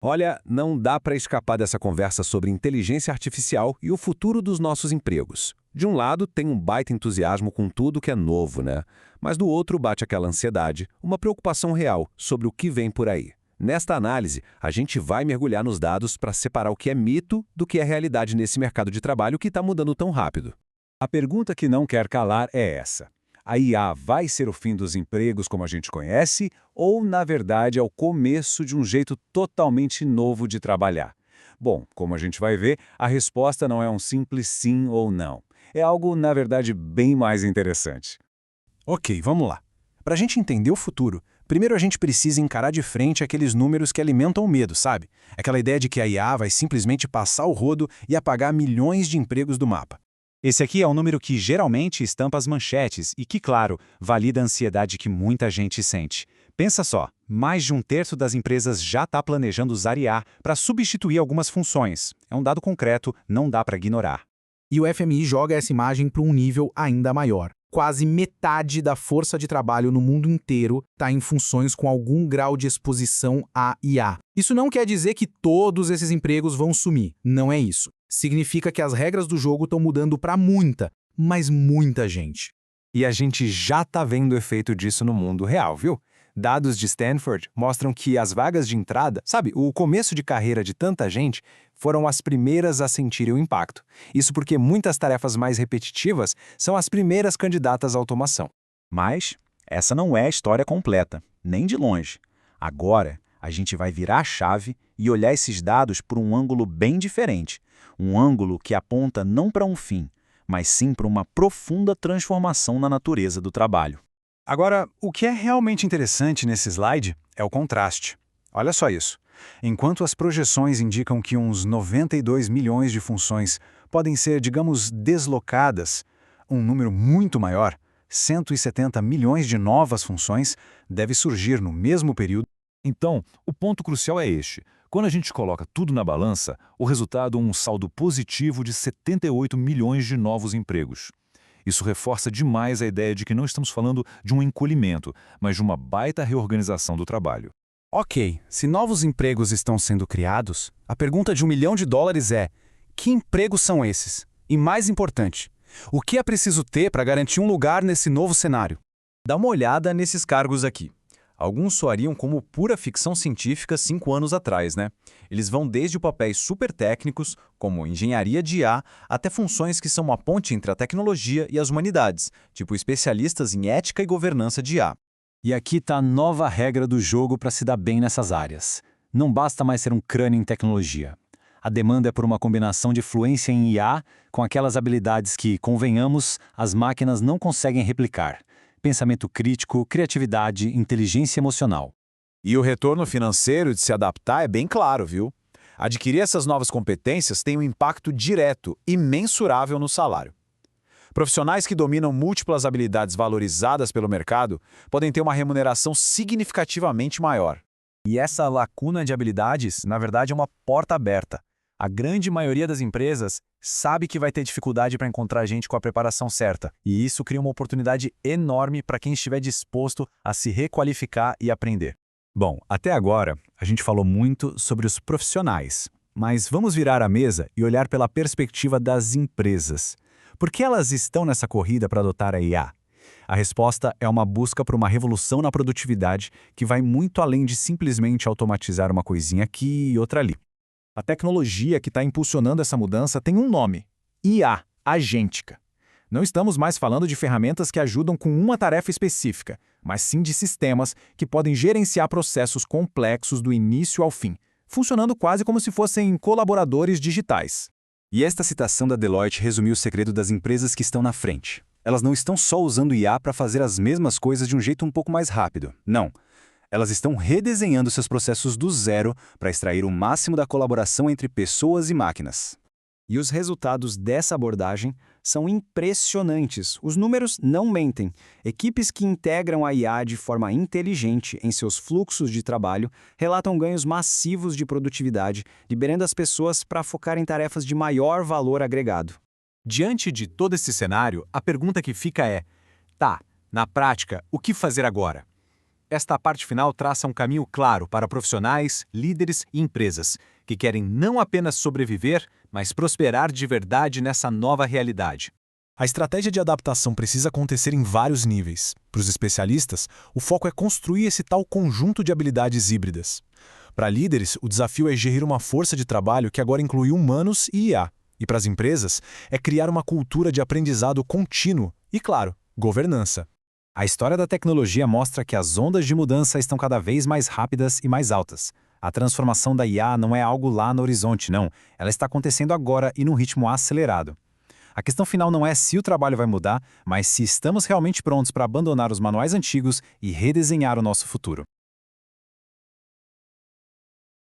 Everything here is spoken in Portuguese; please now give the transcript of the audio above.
Olha, não dá para escapar dessa conversa sobre inteligência artificial e o futuro dos nossos empregos. De um lado, tem um baita entusiasmo com tudo que é novo, né? Mas do outro bate aquela ansiedade, uma preocupação real sobre o que vem por aí. Nesta análise, a gente vai mergulhar nos dados para separar o que é mito do que é realidade nesse mercado de trabalho que está mudando tão rápido. A pergunta que não quer calar é essa. A IA vai ser o fim dos empregos como a gente conhece ou, na verdade, é o começo de um jeito totalmente novo de trabalhar? Bom, como a gente vai ver, a resposta não é um simples sim ou não. É algo, na verdade, bem mais interessante. Ok, vamos lá. Para a gente entender o futuro, primeiro a gente precisa encarar de frente aqueles números que alimentam o medo, sabe? Aquela ideia de que a IA vai simplesmente passar o rodo e apagar milhões de empregos do mapa. Esse aqui é um número que geralmente estampa as manchetes e que, claro, valida a ansiedade que muita gente sente. Pensa só, mais de um terço das empresas já está planejando usar IA para substituir algumas funções. É um dado concreto, não dá para ignorar. E o FMI joga essa imagem para um nível ainda maior. Quase metade da força de trabalho no mundo inteiro está em funções com algum grau de exposição à IA. Isso não quer dizer que todos esses empregos vão sumir, não é isso. Significa que as regras do jogo estão mudando para muita, mas muita gente. E a gente já está vendo o efeito disso no mundo real, viu? Dados de Stanford mostram que as vagas de entrada, sabe, o começo de carreira de tanta gente, foram as primeiras a sentirem o impacto. Isso porque muitas tarefas mais repetitivas são as primeiras candidatas à automação. Mas essa não é a história completa, nem de longe. Agora, a gente vai virar a chave e olhar esses dados por um ângulo bem diferente. Um ângulo que aponta não para um fim, mas sim para uma profunda transformação na natureza do trabalho. Agora, o que é realmente interessante nesse slide é o contraste. Olha só isso. Enquanto as projeções indicam que uns 92 milhões de funções podem ser, digamos, deslocadas, um número muito maior, 170 milhões de novas funções, deve surgir no mesmo período. Então, o ponto crucial é este. Quando a gente coloca tudo na balança, o resultado é um saldo positivo de 78 milhões de novos empregos. Isso reforça demais a ideia de que não estamos falando de um encolhimento, mas de uma baita reorganização do trabalho. Ok, se novos empregos estão sendo criados, a pergunta de $1 milhão é: que empregos são esses? E mais importante, o que é preciso ter para garantir um lugar nesse novo cenário? Dá uma olhada nesses cargos aqui. Alguns soariam como pura ficção científica 5 anos atrás, né? Eles vão desde papéis super técnicos, como engenharia de IA, até funções que são uma ponte entre a tecnologia e as humanidades, tipo especialistas em ética e governança de IA. E aqui está a nova regra do jogo para se dar bem nessas áreas. Não basta mais ser um crânio em tecnologia. A demanda é por uma combinação de fluência em IA com aquelas habilidades que, convenhamos, as máquinas não conseguem replicar. Pensamento crítico, criatividade, inteligência emocional. E o retorno financeiro de se adaptar é bem claro, viu? Adquirir essas novas competências tem um impacto direto e mensurável no salário. Profissionais que dominam múltiplas habilidades valorizadas pelo mercado podem ter uma remuneração significativamente maior. E essa lacuna de habilidades, na verdade, é uma porta aberta. A grande maioria das empresas sabe que vai ter dificuldade para encontrar gente com a preparação certa, e isso cria uma oportunidade enorme para quem estiver disposto a se requalificar e aprender. Bom, até agora, a gente falou muito sobre os profissionais, mas vamos virar a mesa e olhar pela perspectiva das empresas. Por que elas estão nessa corrida para adotar a IA? A resposta é uma busca por uma revolução na produtividade que vai muito além de simplesmente automatizar uma coisinha aqui e outra ali. A tecnologia que está impulsionando essa mudança tem um nome: IA, agêntica. Não estamos mais falando de ferramentas que ajudam com uma tarefa específica, mas sim de sistemas que podem gerenciar processos complexos do início ao fim, funcionando quase como se fossem colaboradores digitais. E esta citação da Deloitte resumiu o segredo das empresas que estão na frente. Elas não estão só usando IA para fazer as mesmas coisas de um jeito um pouco mais rápido. Não. Elas estão redesenhando seus processos do zero para extrair o máximo da colaboração entre pessoas e máquinas. E os resultados dessa abordagem são impressionantes. Os números não mentem. Equipes que integram a IA de forma inteligente em seus fluxos de trabalho relatam ganhos massivos de produtividade, liberando as pessoas para focar em tarefas de maior valor agregado. Diante de todo esse cenário, a pergunta que fica é: tá, na prática, o que fazer agora? esta parte final traça um caminho claro para profissionais, líderes e empresas que querem não apenas sobreviver, mas prosperar de verdade nessa nova realidade. A estratégia de adaptação precisa acontecer em vários níveis. Para os especialistas, o foco é construir esse tal conjunto de habilidades híbridas. Para líderes, o desafio é gerir uma força de trabalho que agora inclui humanos e IA. E para as empresas, é criar uma cultura de aprendizado contínuo e, claro, governança. A história da tecnologia mostra que as ondas de mudança estão cada vez mais rápidas e mais altas. A transformação da IA não é algo lá no horizonte, não. Ela está acontecendo agora e num ritmo acelerado. A questão final não é se o trabalho vai mudar, mas se estamos realmente prontos para abandonar os manuais antigos e redesenhar o nosso futuro.